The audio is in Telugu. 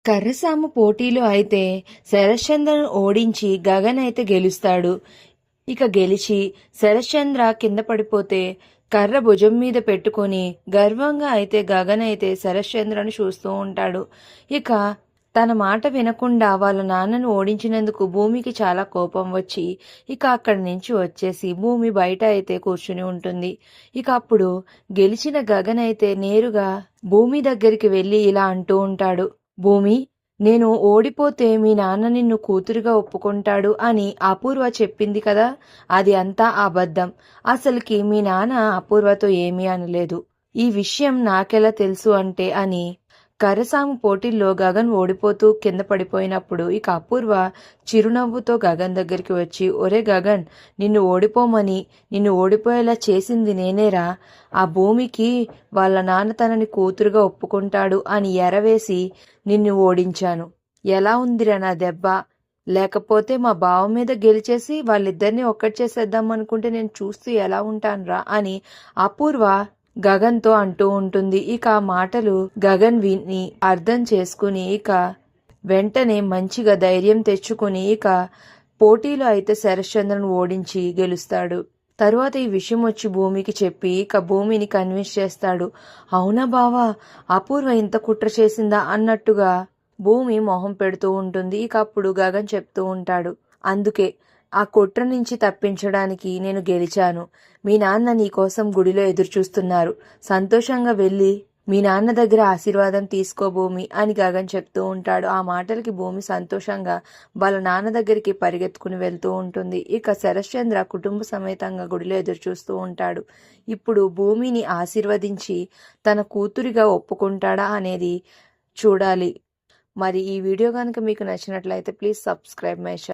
కర్రసాము పోటీలో అయితే శరశ్చంద్రను ఓడించి గగన్ అయితే గెలుస్తాడు. ఇక గెలిచి శరశ్చంద్ర కింద పడిపోతే కర్ర భుజం మీద పెట్టుకొని గర్వంగా అయితే గగన్ అయితే శరశ్చంద్రను చూస్తూ ఉంటాడు. ఇక తన మాట వినకుండా వాళ్ళ నాన్నను ఓడించినందుకు భూమికి చాలా కోపం వచ్చి ఇక అక్కడి నుంచి వచ్చేసి భూమి బయట అయితే కూర్చుని ఉంటుంది. ఇక అప్పుడు గెలిచిన గగన్ అయితే నేరుగా భూమి దగ్గరికి వెళ్ళి ఇలా అంటూ ఉంటాడు. భూమి, నేను ఓడిపోతే మీ నాన్న నిన్ను కూతురుగా ఒప్పుకుంటాడు అని అపూర్వ చెప్పింది కదా, అది అంతా అబద్ధం. అసలుకి మీ నాన్న అపూర్వతో ఏమీ అనలేదు. ఈ విషయం నాకెలా తెలుసు అంటే అని కర్రసాము పోటీల్లో గగన్ ఓడిపోతూ కింద పడిపోయినప్పుడు ఇక అపూర్వ చిరునవ్వుతో గగన్ దగ్గరికి వచ్చి, ఒరే గగన్, నిన్ను ఓడిపోయేలా చేసింది నేనేరా. ఆ భూమికి వాళ్ళ నాన్న తనని కూతురుగా ఒప్పుకుంటాడు అని ఎరవేసి నిన్ను ఓడించాను. ఎలా ఉందిరా నా దెబ్బ? లేకపోతే మా బావ మీద గెలిచేసి వాళ్ళిద్దరిని ఒక్కటి చేసేద్దాం అనుకుంటే నేను చూస్తూ ఎలా ఉంటానురా అని అపూర్వ గగన్తో అంటూ ఉంటుంది. ఇక ఆ మాటలు గగన్ విని అర్థం చేసుకుని ఇక వెంటనే మంచిగా ధైర్యం తెచ్చుకుని ఇక పోటీలో అయితే శరశ్చంద్రను ఓడించి గెలుస్తాడు. తరువాత ఈ విషయం వచ్చి భూమికి చెప్పి ఇక భూమిని కన్విన్స్ చేస్తాడు. అవునా బావా, అపూర్వ ఇంత కుట్ర చేసిందా అన్నట్టుగా భూమి మొహం పెడుతూ ఉంటుంది. ఇక అప్పుడు గగన్ చెప్తూ ఉంటాడు, అందుకే ఆ కుట్ర నుంచి తప్పించడానికి నేను గెలిచాను. మీ నాన్న నీకోసం గుడిలో ఎదురుచూస్తున్నారు. సంతోషంగా వెళ్ళి మీ నాన్న దగ్గర ఆశీర్వాదం తీసుకో భూమి అని గగన్ చెప్తూ ఉంటాడు. ఆ మాటలకి భూమి సంతోషంగా వాళ్ళ నాన్న దగ్గరికి పరిగెత్తుకుని వెళ్తూ ఉంటుంది. ఇక శరశ్చంద్ర కుటుంబ సమేతంగా గుడిలో ఎదురుచూస్తూ ఉంటాడు. ఇప్పుడు భూమిని ఆశీర్వదించి తన కూతురిగా ఒప్పుకుంటాడా అనేది చూడాలి. మరి ఈ వీడియో కనుక మీకు నచ్చినట్లయితే ప్లీజ్ సబ్స్క్రైబ్ మై ఛానల్.